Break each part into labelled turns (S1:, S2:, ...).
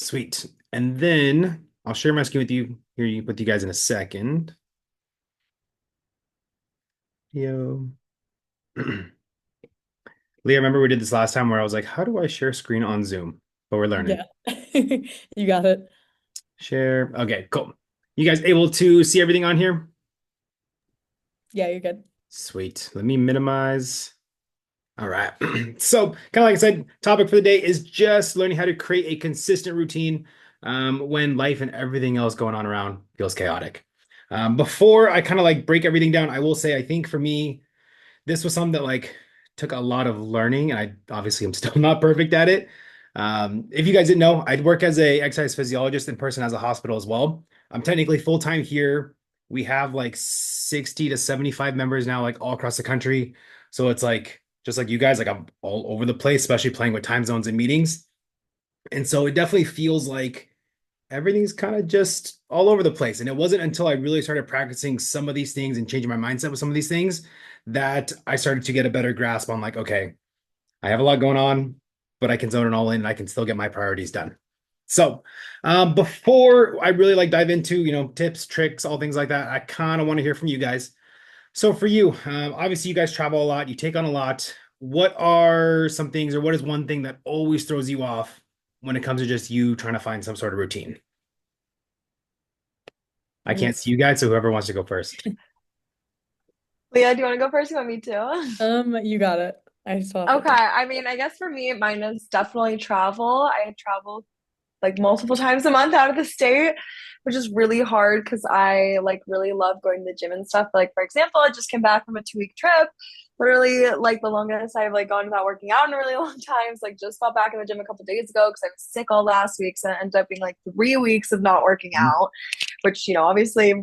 S1: Sweet. And then I'll share my screen with with you guys in a second. Yo. Leah, remember we did this last time where I was like, how do I share screen on Zoom? But we're learning.
S2: Yeah. You got it.
S1: Share. Okay, cool. You guys able to see everything on here?
S2: Yeah, you're good.
S1: Sweet. Let me minimize. All right. So, kind of like I said, topic for the day is just learning how to create a consistent routine when life and everything else going on around feels chaotic. Before I kind of like break everything down, I will say I think for me, this was something that like took a lot of learning, and I obviously am still not perfect at it. If you guys didn't know, I work as a exercise physiologist in person as a hospital as well. I'm technically full time here. We have like 60 to 75 members now, like all across the country. So it's like just like you guys, like I'm all over the place, especially playing with time zones and meetings. And so it definitely feels like everything's kind of just all over the place. And it wasn't until I really started practicing some of these things and changing my mindset with some of these things that I started to get a better grasp on like, okay, I have a lot going on, but I can zone it all in and I can still get my priorities done. So, before I really like dive into, tips, tricks, all things like that, I kind of want to hear from you guys. So for you, obviously you guys travel a lot, you take on a lot. What are some things or what is one thing that always throws you off when it comes to just you trying to find some sort of routine? I
S2: Mm.
S1: can't see you guys, so whoever wants to go first.
S3: Leah, do you want to go first? You want me to?
S2: You got it. I still have to
S3: Okay,
S2: think.
S3: I mean, I guess for me, mine is definitely travel. I travel like multiple times a month out of the state, which is really hard because I like really love going to the gym and stuff. Like, for example, I just came back from a 2 week trip. Literally, like the longest I've like gone without working out in a really long time. So, like, just got back in the gym a couple days ago because I was sick all last week. So it ended up being like 3 weeks of not working out, which obviously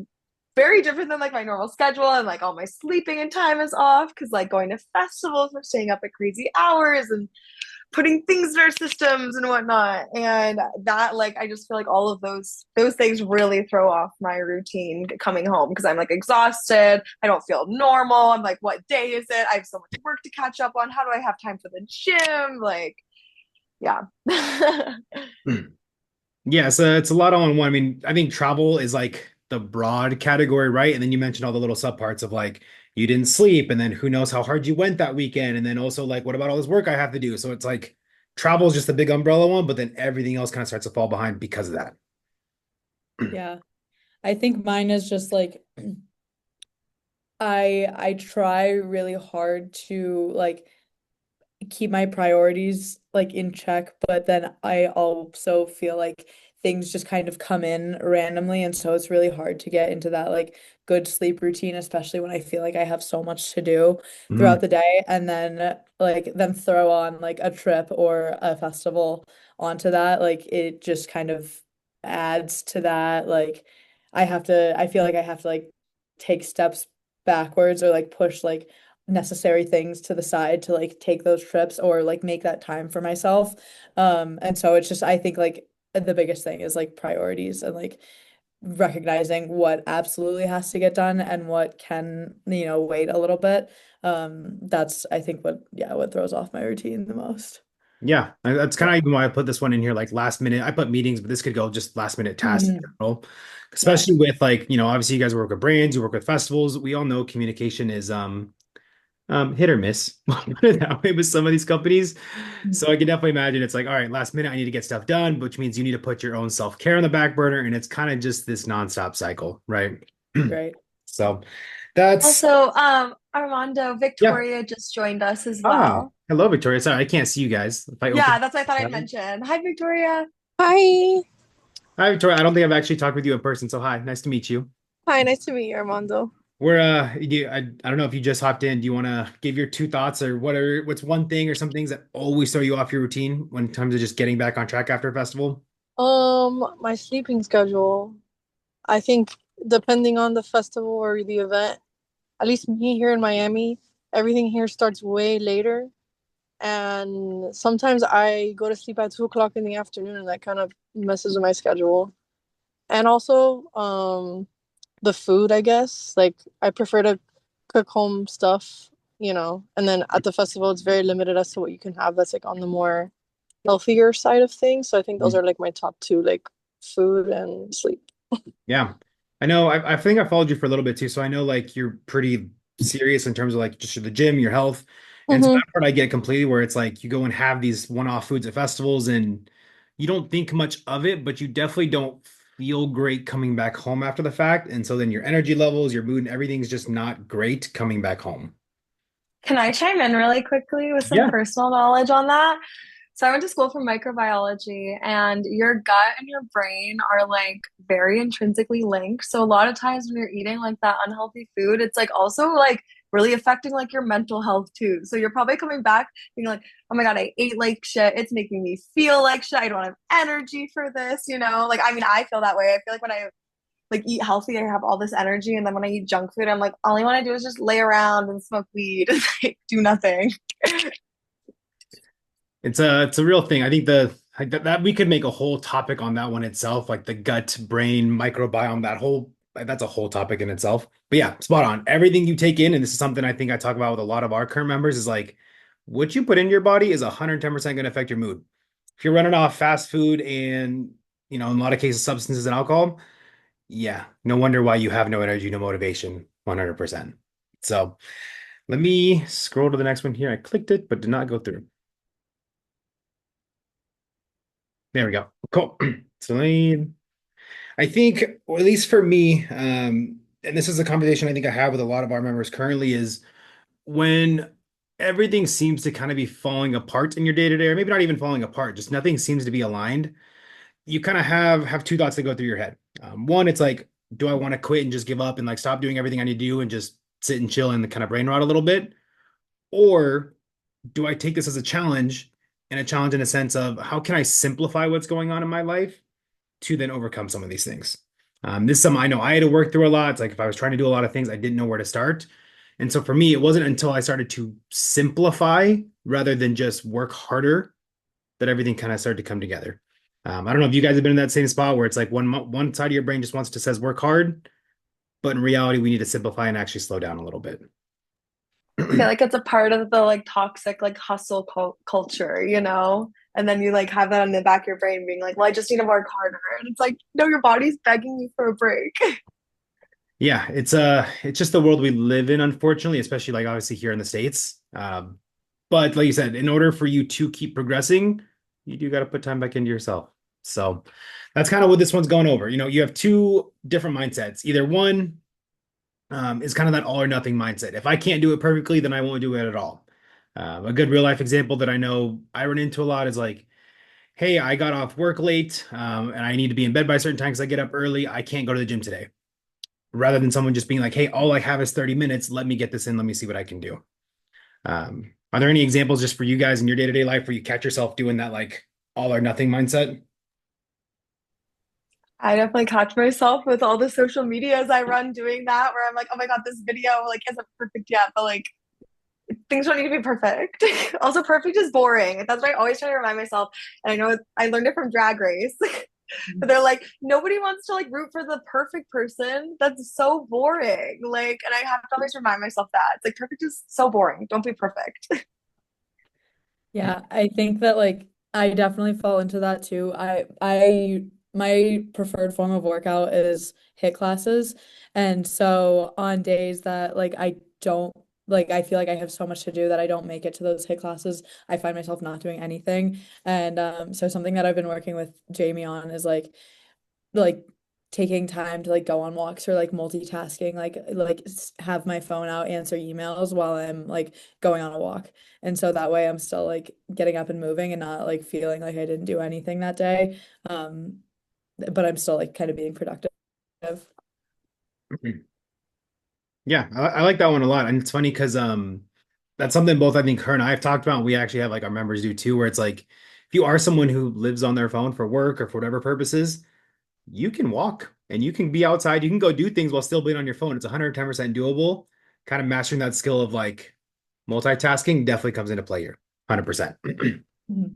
S3: very different than like my normal schedule, and like all my sleeping and time is off because like going to festivals, we're staying up at crazy hours and putting things in our systems and whatnot. And that like I just feel like all of those things really throw off my routine coming home because I'm like exhausted. I don't feel normal. I'm like, what day is it? I have so much work to catch up on. How do I have time for the gym? Like, yeah.
S1: Yeah, so it's a lot all in one. I mean, I think travel is like the broad category, right? And then you mentioned all the little subparts of like you didn't sleep, and then who knows how hard you went that weekend, and then also like what about all this work I have to do? So it's like travel is just the big umbrella one, but then everything else kind of starts to fall behind because of that.
S2: Yeah. I think mine is just like I try really hard to like keep my priorities like in check, but then I also feel like things just kind of come in randomly, and so it's really hard to get into that like good sleep routine, especially when I feel like I have so much to do
S1: Mm,
S2: throughout the day, and then throw on like a trip or a festival onto that, like it just kind of adds to that. Like I feel like I have to like take steps backwards or like push like necessary things to the side to like take those trips or like make that time for myself. And so it's just I think like the biggest thing is like priorities and like recognizing what absolutely has to get done and what can, wait a little bit. That's I think what throws off my routine the most.
S1: yeah, that's kind
S2: Yeah.
S1: of even why I put this one in here, like last minute. I put meetings, but this could go just last minute tasks in
S2: Mhm.
S1: general.
S2: Yeah.
S1: Especially with like, obviously you guys work with brands, you work with festivals. We all know communication is hit or miss, put it that way with some of these companies. So I can definitely imagine it's like, all right, last minute, I need to get stuff done, which means you need to put your own self-care on the back burner, and it's kind of just this nonstop cycle, right?
S2: Right.
S1: So that's
S3: Also, Armando,
S1: yeah.
S3: Victoria just joined us as
S1: Ah,
S3: well.
S1: hello, Victoria. Sorry, I can't see you guys. If I
S3: Yeah,
S1: open,
S3: that's what I thought I'd
S1: hi,
S3: mention. Hi, Victoria.
S4: Hi.
S1: Victoria. I don't think I've actually talked with you in person, so hi, nice to meet you.
S4: Hi, nice to meet you, Armando.
S1: I don't know if you just hopped in. Do you want to give your two thoughts or what's one thing or some things that always throw you off your routine when it comes to just getting back on track after a festival?
S4: My sleeping schedule. I think depending on the festival or the event, at least me here in Miami, everything here starts way later. And sometimes I go to sleep at 2 o'clock in the afternoon, and that kind of messes with my schedule. And also, the food, I guess. Like I prefer to cook home stuff, and then at the festival it's very limited as to what you can have that's like on the more healthier side of things. So I think those
S1: Mhm.
S4: are like my top two, like food and sleep.
S1: Yeah. I know I think I followed you for a little bit too, so I know like you're pretty serious in terms of like just the gym, your health. And so
S4: Mm-hmm.
S1: that part I get completely where it's like you go and have these one-off foods at festivals and you don't think much of it, but you definitely don't feel great coming back home after the fact. And so then your energy levels, your mood, and everything's just not great coming back home.
S3: Can I chime in really quickly with some
S1: Yeah.
S3: personal knowledge on that? So I went to school for microbiology, and your gut and your brain are like very intrinsically linked. So a lot of times when you're eating like that unhealthy food, it's like also like really affecting like your mental health too. So you're probably coming back being like, oh my God, I ate like shit. It's making me feel like shit. I don't have energy for this, you know? Like, I mean, I feel that way. I feel like when I like eat healthy, I have all this energy. And then when I eat junk food, I'm like, all I want to do is just lay around and smoke weed and like do nothing.
S1: It's a real thing. I think the like that we could make a whole topic on that one itself, like the gut brain microbiome, that whole like, that's a whole topic in itself. But yeah, spot on. Everything you take in, and this is something I think I talk about with a lot of our current members, is like what you put in your body is 110% going to affect your mood. If you're running off fast food and in a lot of cases substances and alcohol, yeah, no wonder why you have no energy, no motivation, 100%. So let me scroll to the next one here. I clicked it, but did not go through. There we go. Cool. So I think, or at least for me, and this is a conversation I think I have with a lot of our members currently, is when everything seems to kind of be falling apart in your day to day, or maybe not even falling apart, just nothing seems to be aligned. You kind of have two thoughts that go through your head. One, it's like, do I want to quit and just give up and like stop doing everything I need to do and just sit and chill and kind of brain rot a little bit? Or do I take this as a challenge and a challenge in a sense of how can I simplify what's going on in my life to then overcome some of these things. This is something I know I had to work through a lot. It's like if I was trying to do a lot of things, I didn't know where to start. And so for me, it wasn't until I started to simplify rather than just work harder that everything kind of started to come together. I don't know if you guys have been in that same spot where it's like one side of your brain just wants to says work hard, but in reality, we need to simplify and actually slow down a little bit.
S3: I feel like it's a part of the like toxic like hustle culture, you know? And then you like have that in the back of your brain being like, well, I just need to work harder. And it's like, no, your body's begging you for a break.
S1: Yeah, it's just the world we live in, unfortunately, especially like obviously here in the States. But like you said, in order for you to keep progressing, you do got to put time back into yourself. So that's kind of what this one's going over. You have two different mindsets. Either one is kind of that all or nothing mindset. If I can't do it perfectly, then I won't do it at all. A good real life example that I know I run into a lot is like, hey, I got off work late, and I need to be in bed by a certain time because I get up early. I can't go to the gym today. Rather than someone just being like, hey, all I have is 30 minutes. Let me get this in. Let me see what I can do. Are there any examples just for you guys in your day-to-day life where you catch yourself doing that like all or nothing mindset?
S3: I definitely catch myself with all the social medias I run doing that where I'm like, oh my God, this video like isn't perfect yet, but like things don't need to be perfect. Also, perfect is boring. That's what I always try to remind myself. And I know I learned it from Drag Race. But they're like, nobody wants to like root for the perfect person. That's so boring. Like, and I have to always remind myself that it's like perfect is so boring. Don't be perfect.
S2: Yeah, I think that like I definitely fall into that too. I my preferred form of workout is HIIT classes. And so on days that like I don't like I feel like I have so much to do that I don't make it to those HIIT classes, I find myself not doing anything. And so something that I've been working with Jamie on is like taking time to like go on walks or like multitasking have my phone out, answer emails while I'm like going on a walk. And so that way I'm still like getting up and moving and not like feeling like I didn't do anything that day. um but I'm still like kind of being productive.
S1: Yeah, I like that one a lot. And it's funny because that's something both I think her and I have talked about. And we actually have like our members do too, where it's like if you are someone who lives on their phone for work or for whatever purposes, you can walk and you can be outside. You can go do things while still being on your phone. It's 110% doable. Kind of mastering that skill of like multitasking definitely comes into play here. 100%.
S2: Mhm.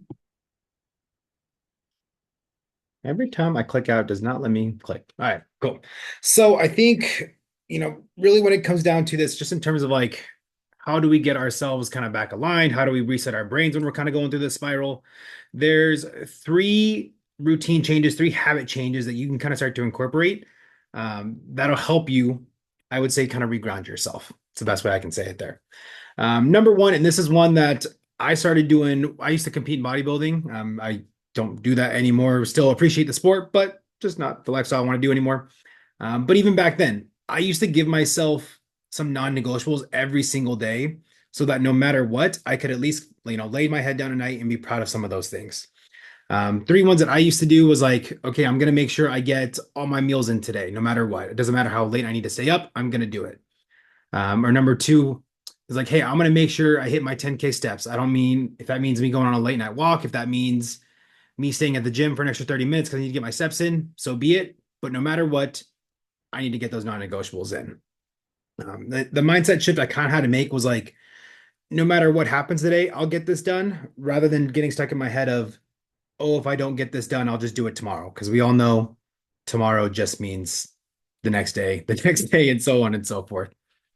S1: Every time I click out, it does not let me click. All right, cool. So I think, really when it comes down to this, just in terms of like how do we get ourselves kind of back aligned? How do we reset our brains when we're kind of going through this spiral? There's three routine changes, three habit changes that you can kind of start to incorporate. That'll help you, I would say, kind of reground yourself. It's the best way I can say it there. Number one, and this is one that I started doing. I used to compete in bodybuilding. I don't do that anymore. Still appreciate the sport, but just not the lifestyle I want to do anymore. But even back then, I used to give myself some non-negotiables every single day so that no matter what, I could at least, lay my head down at night and be proud of some of those things. Three ones that I used to do was like, okay, I'm gonna make sure I get all my meals in today, no matter what. It doesn't matter how late I need to stay up, I'm gonna do it. Or number two is like, hey, I'm gonna make sure I hit my 10K steps. I don't mean if that means me going on a late night walk, if that means me staying at the gym for an extra 30 minutes because I need to get my steps in, so be it. But no matter what, I need to get those non-negotiables in. The mindset shift I kind of had to make was like, no matter what happens today, I'll get this done rather than getting stuck in my head of, oh, if I don't get this done, I'll just do it tomorrow. Because we all know tomorrow just means the next day, the next day, and so on and so forth.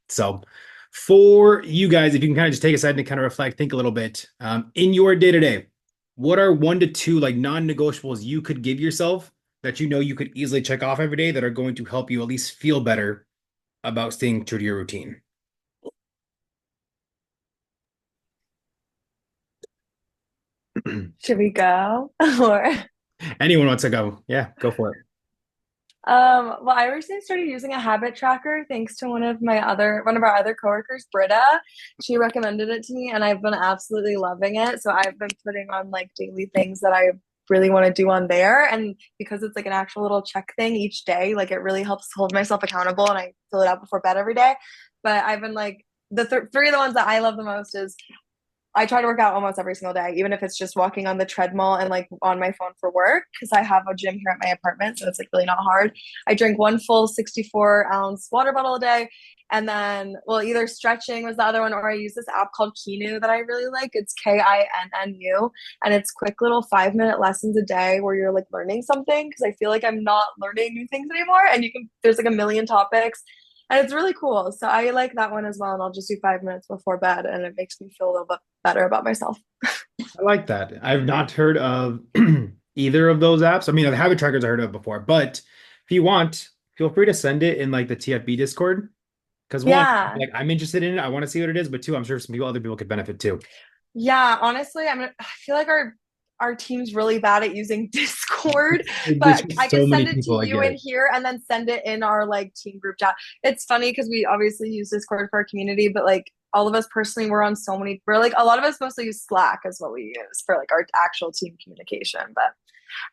S1: So for you guys, if you can kind of just take a second to kind of reflect, think a little bit, in your day-to-day, what are 1 to 2 like non-negotiables you could give yourself that you could easily check off every day that are going to help you at least feel better about staying true to your routine?
S3: Should we go? Or
S1: Anyone wants to go? Yeah, go for it.
S3: well, I recently started using a habit tracker thanks to one of our other coworkers, Britta. She recommended it to me and I've been absolutely loving it. So I've been putting on like daily things that I really want to do on there. And because it's like an actual little check thing each day, like it really helps hold myself accountable and I fill it out before bed every day. But I've been like the three of the ones that I love the most is I try to work out almost every single day, even if it's just walking on the treadmill and like on my phone for work, because I have a gym here at my apartment. So it's like really not hard. I drink one full 64-ounce water bottle a day. And then, well, either stretching was the other one, or I use this app called Kinu that I really like. It's KINNU. And it's quick little 5-minute lessons a day where you're like learning something. Cause I feel like I'm not learning new things anymore. And there's like a million topics and it's really cool. So I like that one as well. And I'll just do 5 minutes before bed and it makes me feel a little bit better about myself.
S1: I like that. I've not heard of either of those apps. I mean, the habit trackers I heard of before, but if you want, feel free to send it in like the TFB Discord. Because one,
S3: Yeah.
S1: like I'm interested in it. I want to see what it is, but two, I'm sure other people could benefit too.
S3: Yeah, honestly, I feel like our team's really bad at using Discord,
S1: There's
S3: but I
S1: so
S3: could
S1: many
S3: send it to
S1: people, I
S3: you
S1: get
S3: in
S1: it.
S3: here and then send it in our like team group chat. It's funny because we obviously use Discord for our community, but like all of us personally, we're like a lot of us mostly use Slack as what we use for like our actual team communication. But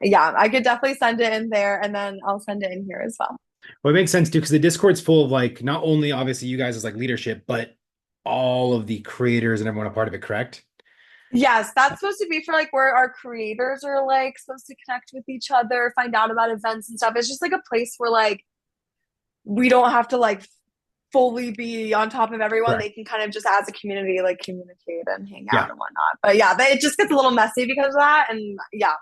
S3: yeah, I could definitely send it in there and then I'll send it in here as well.
S1: Well, it makes sense too, because the Discord's full of like not only obviously you guys as like leadership, but all of the creators and everyone a part of it, correct?
S3: Yes, that's supposed to be for like where our creators are like supposed to connect with each other, find out about events and stuff. It's just like a place where like we don't have to like fully be on top of everyone.
S1: Correct.
S3: They can kind of just as a community like communicate and hang
S1: Yeah.
S3: out and whatnot. But yeah, it just gets a little messy because of that. And yeah.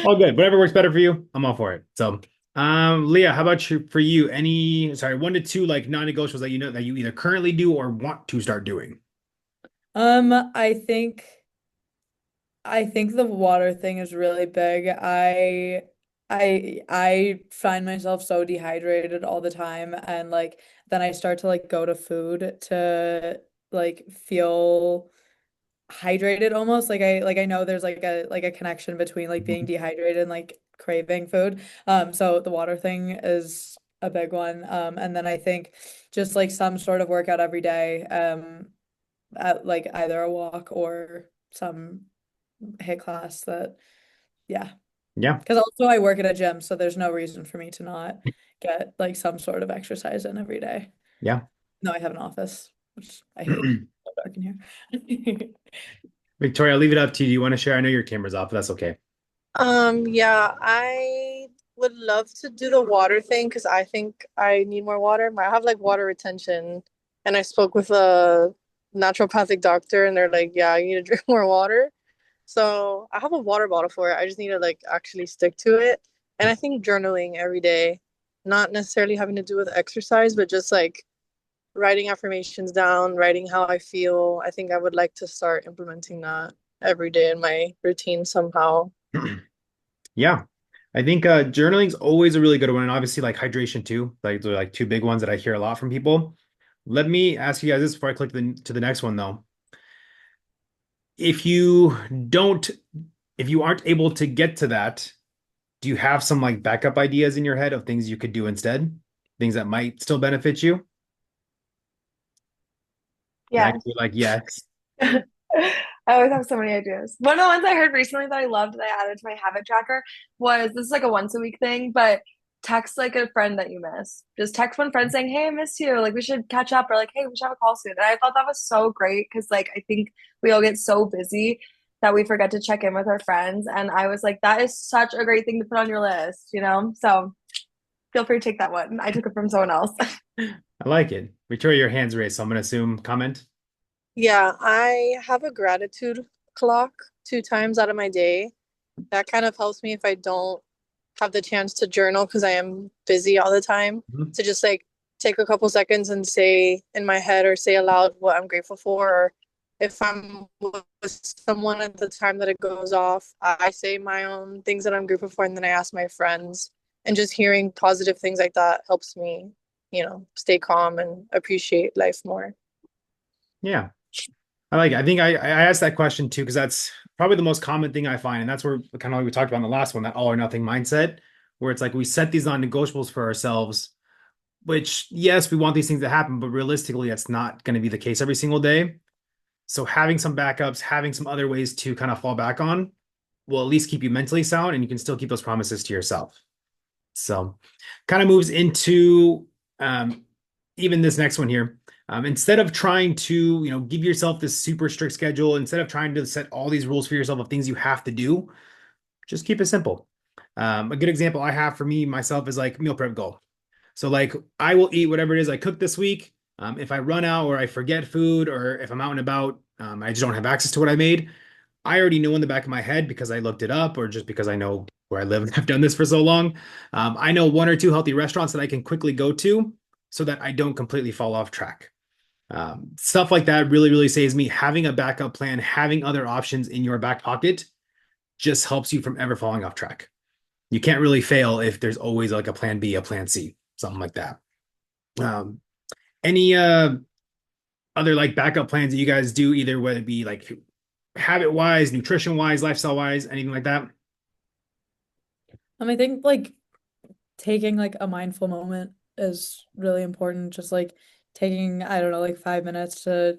S1: All good. Whatever works better for you, I'm all for it. So, Leah, how about for you? Sorry, 1 to 2 like non-negotiables that you know that you either currently do or want to start doing.
S2: I think the water thing is really big. I find myself so dehydrated all the time and like then I start to like go to food to like feel hydrated almost. Like I know there's like a connection between like being dehydrated and like craving food. So the water thing is a big one. And then I think just like some sort of workout every day. At like either a walk or some HIIT class that yeah.
S1: Yeah.
S2: Because also I work at a gym, so there's no reason for me to not get like some sort of exercise in every day.
S1: Yeah.
S2: No, I have an office, which I hate. It's so dark in here.
S1: Victoria, I'll leave it up to you. Do you want to share? I know your camera's off, but that's okay.
S4: Yeah, I would love to do the water thing because I think I need more water. I have like water retention, and I spoke with a naturopathic doctor, and they're like, "Yeah, you need to drink more water." So I have a water bottle for it. I just need to like actually stick to it. And I think journaling every day, not necessarily having to do with exercise, but just like writing affirmations down, writing how I feel. I think I would like to start implementing that every day in my routine somehow.
S1: Yeah. I think journaling is always a really good one, and obviously like hydration too. Like they're like two big ones that I hear a lot from people. Let me ask you guys this before I click to the next one though. If you don't, if you aren't able to get to that, do you have some like backup ideas in your head of things you could do instead? Things that might still benefit you? And I
S3: Yeah.
S1: could be like, yes.
S3: I always have so many ideas. One of the ones I heard recently that I loved that I added to my habit tracker was this is like a once a week thing, but text like a friend that you miss. Just text one friend saying, "Hey, I miss you. Like we should catch up," or like, "Hey, we should have a call soon." And I thought that was so great because like I think we all get so busy that we forget to check in with our friends. And I was like, that is such a great thing to put on your list, you know? So feel free to take that one. I took it from someone else.
S1: I like it. Victoria, your hands raised, so I'm gonna assume comment.
S4: Yeah, I have a gratitude clock 2 times out of my day. That kind of helps me if I don't have the chance to journal because I am busy all the time,
S1: Mhm.
S4: to just like take a couple seconds and say in my head or say aloud what I'm grateful for. Or if I'm with someone at the time that it goes off, I say my own things that I'm grateful for and then I ask my friends. And just hearing positive things like that helps me, stay calm and appreciate life more.
S1: Yeah. I like it. I think I asked that question too, because that's probably the most common thing I find. And that's where kind of like we talked about in the last one, that all or nothing mindset, where it's like we set these non-negotiables for ourselves, which yes, we want these things to happen, but realistically, that's not going to be the case every single day. So having some backups, having some other ways to kind of fall back on will at least keep you mentally sound and you can still keep those promises to yourself. So kind of moves into um, even this next one here. Instead of trying to, give yourself this super strict schedule, instead of trying to set all these rules for yourself of things you have to do, just keep it simple. A good example I have for me myself is like meal prep goal. So like I will eat whatever it is I cook this week. If I run out or I forget food or if I'm out and about, I just don't have access to what I made. I already know in the back of my head because I looked it up or just because I know where I live and I've done this for so long. I know one or two healthy restaurants that I can quickly go to so that I don't completely fall off track. Stuff like that really, really saves me. Having a backup plan, having other options in your back pocket just helps you from ever falling off track. You can't really fail if there's always like a plan B, a plan C, something like that. Um, any other like backup plans that you guys do, either whether it be like habit wise, nutrition wise, lifestyle wise, anything like that?
S2: I think like taking like a mindful moment is really important. Just like taking, I don't know, like 5 minutes to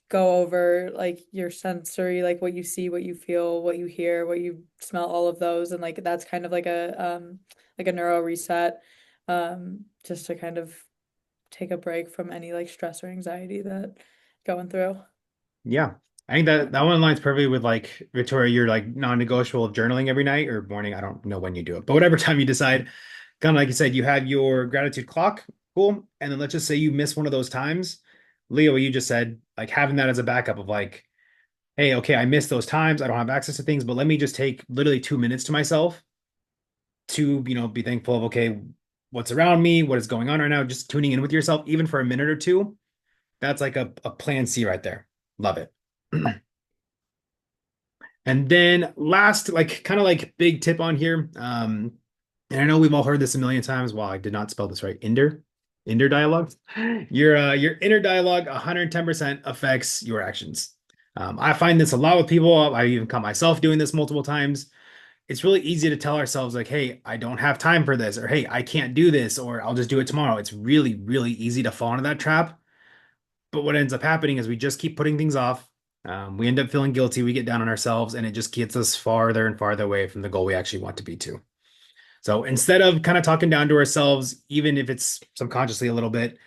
S2: go over like your sensory, like what you see, what you feel, what you hear, what you smell, all of those. And like that's kind of like a neuro reset. Just to kind of take a break from any like stress or anxiety that going through.
S1: Yeah. I think that one aligns perfectly with like Victoria, you're like non-negotiable of journaling every night or morning. I don't know when you do it, but whatever time you decide, kind of like you said, you have your gratitude clock. Cool. And then let's just say you miss one of those times. Leo, you just said like having that as a backup of like, hey, okay, I missed those times. I don't have access to things, but let me just take literally 2 minutes to myself to, be thankful of, okay, what's around me, what is going on right now, just tuning in with yourself, even for a minute or two. That's like a plan C right there. Love it. And then last, like kind of like big tip on here. And I know we've all heard this a million times. Wow, I did not spell this right. Inner dialogue. Your inner dialogue 110% affects your actions. I find this a lot with people. I even caught myself doing this multiple times. It's really easy to tell ourselves like, hey, I don't have time for this, or hey, I can't do this, or I'll just do it tomorrow. It's really, really easy to fall into that trap. But what ends up happening is we just keep putting things off. We end up feeling guilty. We get down on ourselves, and it just gets us farther and farther away from the goal we actually want to be to. So instead of kind of talking down to ourselves, even if it's subconsciously a little bit,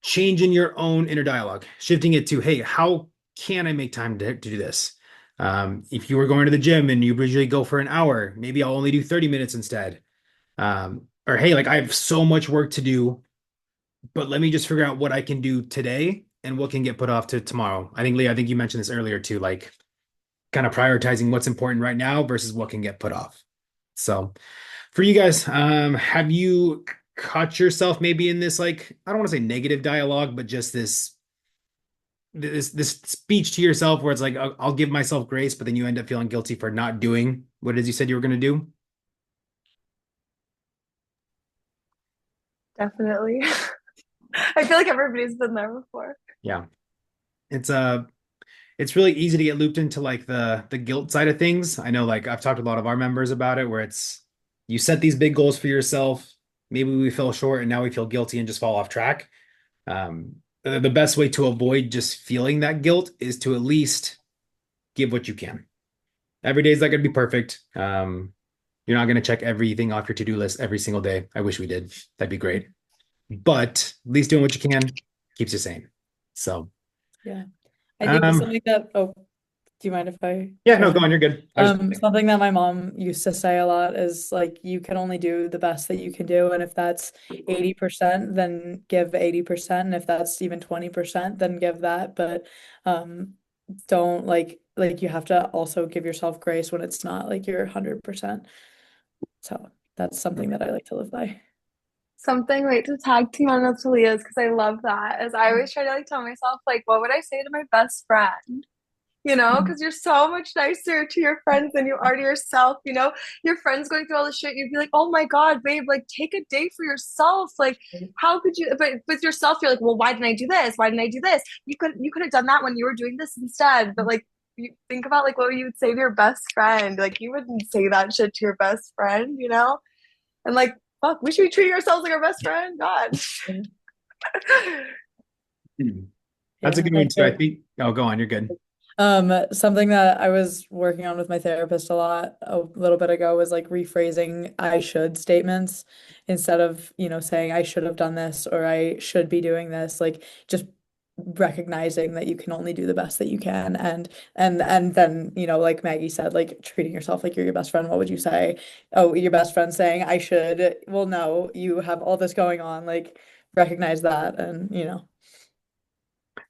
S1: changing your own inner dialogue, shifting it to, hey, how can I make time to do this? If you were going to the gym and you usually go for an hour, maybe I'll only do 30 minutes instead. Or hey, like I have so much work to do, but let me just figure out what I can do today and what can get put off to tomorrow. I think Lee, I think you mentioned this earlier too, like kind of prioritizing what's important right now versus what can get put off. So for you guys, have you caught yourself maybe in this, like, I don't want to say negative dialogue, but just this speech to yourself where it's like, I'll give myself grace, but then you end up feeling guilty for not doing what it is you said you were going to do?
S3: Definitely. I feel like everybody's been there before.
S1: Yeah. It's really easy to get looped into like the guilt side of things. I know, like, I've talked to a lot of our members about it, where it's you set these big goals for yourself. Maybe we fell short and now we feel guilty and just fall off track. The best way to avoid just feeling that guilt is to at least give what you can. Every day is not going to be perfect. You're not going to check everything off your to-do list every single day. I wish we did. That'd be great. But at least doing what you can keeps you sane. So,
S2: Yeah. I think
S1: um,
S2: something that, oh, do you mind if I
S1: yeah,
S2: go
S1: no,
S2: ahead?
S1: go on. You're good.
S2: Something that my mom used to say a lot is like, you can only do the best that you can do. And if that's 80%, then give 80%. And if that's even 20%, then give that. But don't like you have to also give yourself grace when it's not like you're 100%. So that's something that I like to live by.
S3: Something like to tag team on with Talia's because I love that. As I always try to like tell myself, like, what would I say to my best friend? You know, because you're so much nicer to your friends than you are to yourself. You know, your friends going through all this shit, you'd be like, oh my God, babe, like take a day for yourself. Like, how could you? But with yourself, you're like, well, why didn't I do this? Why didn't I do this? You could have done that when you were doing this instead. But like, you think about like what you would say to your best friend. Like, you wouldn't say that shit to your best friend, you know? And like, fuck, we should be treating ourselves like our best friend. God.
S1: That's a
S2: Yeah,
S1: good one too. I think. Oh, go on. You're good.
S2: something that I was working on with my therapist a lot a little bit ago was like rephrasing I should statements instead of, saying I should have done this or I should be doing this, like just recognizing that you can only do the best that you can and then, like Maggie said, like treating yourself like you're your best friend. What would you say? Oh, your best friend saying I should. Well, no, you have all this going on, like recognize that and.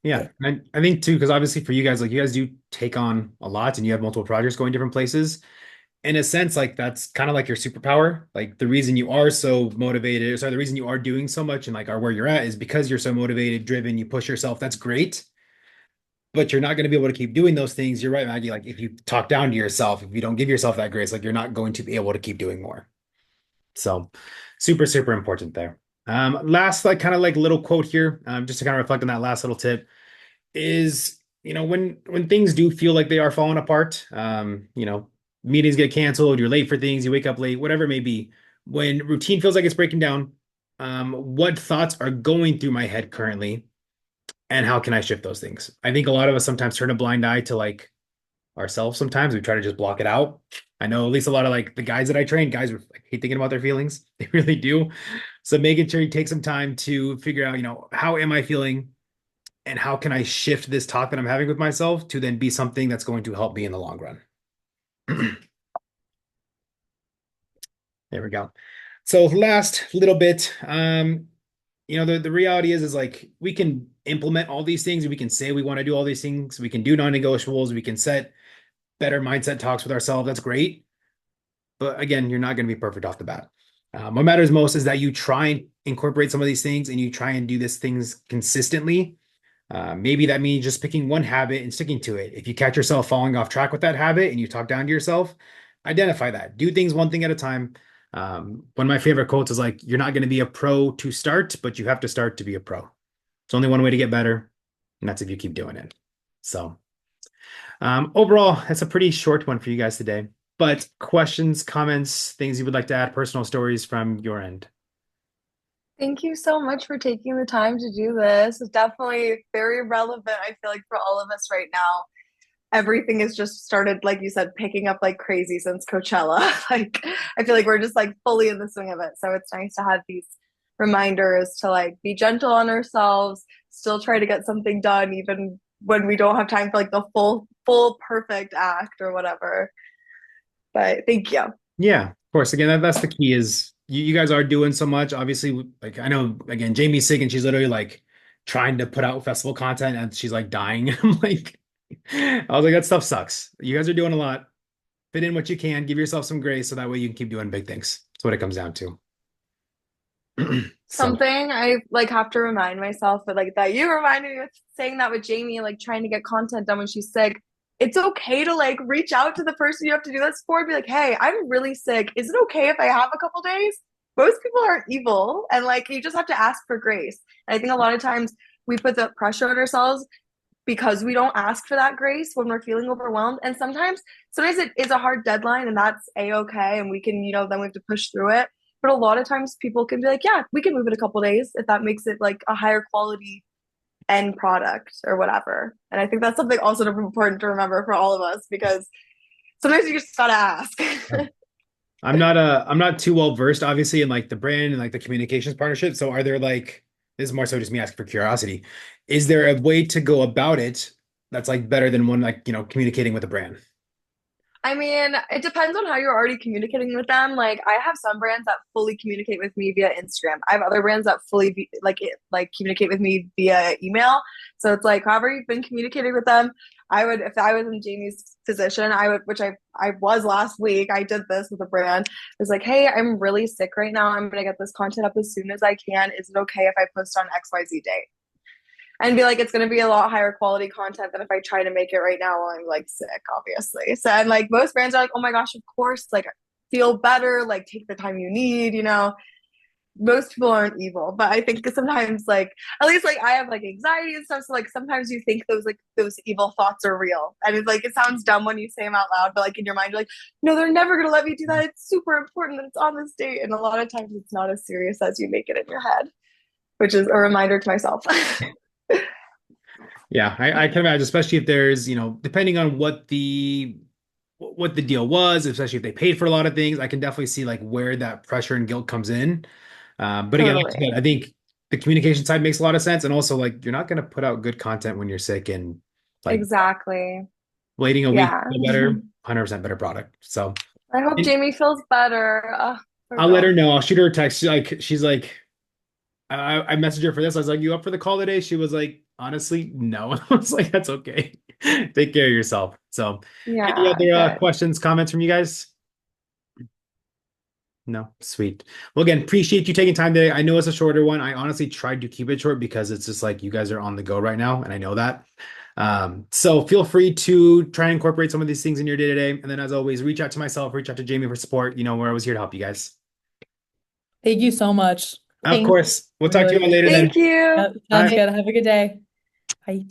S1: Yeah, and I think too, because obviously for you guys, like you guys do take on a lot, and you have multiple projects going different places. In a sense, like that's kind of like your superpower. Like the reason you are so motivated, sorry, the reason you are doing so much and like are where you're at is because you're so motivated, driven, you push yourself. That's great. But you're not going to be able to keep doing those things. You're right, Maggie. Like if you talk down to yourself, if you don't give yourself that grace, like you're not going to be able to keep doing more. So super, super important there. Last, like kind of like little quote here, just to kind of reflect on that last little tip is, when things do feel like they are falling apart, meetings get canceled, you're late for things, you wake up late, whatever it may be, when routine feels like it's breaking down, what thoughts are going through my head currently, and how can I shift those things? I think a lot of us sometimes turn a blind eye to like ourselves. Sometimes we try to just block it out. I know at least a lot of like the guys that I train, guys like, hate thinking about their feelings. They really do. So making sure you take some time to figure out, how am I feeling? And how can I shift this talk that I'm having with myself to then be something that's going to help me in the long run? There we go. So last little bit, the reality is like we can implement all these things. We can say we want to do all these things. We can do non-negotiables. We can set better mindset talks with ourselves. That's great. But again, you're not going to be perfect off the bat. What matters most is that you try and incorporate some of these things and you try and do these things consistently. Maybe that means just picking one habit and sticking to it. If you catch yourself falling off track with that habit and you talk down to yourself, identify that. Do things one thing at a time. One of my favorite quotes is like, you're not going to be a pro to start, but you have to start to be a pro. It's only one way to get better, and that's if you keep doing it. So overall, that's a pretty short one for you guys today. But questions, comments, things you would like to add, personal stories from your end?
S3: Thank you so much for taking the time to do this. It's definitely very relevant, I feel like, for all of us right now. Everything has just started, like you said, picking up like crazy since Coachella. Like, I feel like we're just like fully in the swing of it. So it's nice to have these reminders to like be gentle on ourselves, still try to get something done, even when we don't have time for like the full perfect act or whatever. But thank you.
S1: Yeah, of course. Again, that's the key is you guys are doing so much. Obviously, like I know, again, Jamie's sick and she's literally like trying to put out festival content and she's like dying. I'm like, I was like, that stuff sucks. You guys are doing a lot. Fit in what you can, give yourself some grace so that way you can keep doing big things. That's what it comes down to. So
S3: Something I like have to remind myself, but like that you reminded me with saying that with Jamie, like trying to get content done when she's sick. It's okay to like reach out to the person you have to do this for and be like, hey, I'm really sick. Is it okay if I have a couple days? Most people aren't evil, and like you just have to ask for grace. And I think a lot of times we put the pressure on ourselves because we don't ask for that grace when we're feeling overwhelmed. And sometimes it is a hard deadline, and that's a-okay, and we can, then we have to push through it. But a lot of times people can be like, yeah, we can move it a couple days if that makes it like a higher quality end product or whatever. And I think that's something also important to remember for all of us, because sometimes you just gotta ask.
S1: I'm not too well versed, obviously, in like the brand and like the communications partnership. So are there like, this is more so just me asking for curiosity. Is there a way to go about it that's like better than one like, communicating with a brand?
S3: I mean, it depends on how you're already communicating with them. Like, I have some brands that fully communicate with me via Instagram. I have other brands that like communicate with me via email. So it's like, however you've been communicating with them, I would, if I was in Jamie's position, I would, which I was last week. I did this with a brand. It was like, hey, I'm really sick right now. I'm gonna get this content up as soon as I can. Is it okay if I post on XYZ day? And be like, it's going to be a lot higher quality content than if I try to make it right now while I'm like sick, obviously. So, and like most brands are like, oh my gosh, of course, like feel better, like take the time you need. Most people aren't evil, but I think sometimes, like, at least like I have like anxiety and stuff. So like sometimes you think those evil thoughts are real. And it's like, it sounds dumb when you say them out loud, but like in your mind, you're like, no, they're never going to let me do that. It's super important that it's on this date. And a lot of times it's not as serious as you make it in your head, which is a reminder to myself.
S1: Yeah, I can imagine, especially if there's, depending on what the deal was, especially if they paid for a lot of things, I can definitely see like where that pressure and guilt comes in. But again, like I said,
S3: Totally.
S1: I think the communication side makes a lot of sense, and also like you're not going to put out good content when you're sick, and like
S3: Exactly.
S1: waiting a week to
S3: Yeah.
S1: feel better, 100% better product. So
S3: I hope
S1: and
S3: Jamie feels better. Poor
S1: I'll let her
S3: girl.
S1: know. I'll shoot her a text. She's like, I messaged her for this. I was like, you up for the call today? She was like, honestly, no. I was like, that's okay. Take care of yourself. So, any
S3: Yeah,
S1: other
S3: good.
S1: questions, comments from you guys? No, sweet. Well, again, appreciate you taking time today. I know it's a shorter one. I honestly tried to keep it short because it's just like you guys are on the go right now, and I know that. So feel free to try and incorporate some of these things in your day to day. And then, as always, reach out to myself, reach out to Jamie for support. We're always here to help you guys.
S2: Thank you so much.
S1: Of
S3: Thank,
S1: course, we'll talk to you all
S2: Really,
S1: later then.
S3: thank you.
S2: sounds
S1: Bye.
S2: good. Have a good day. Bye.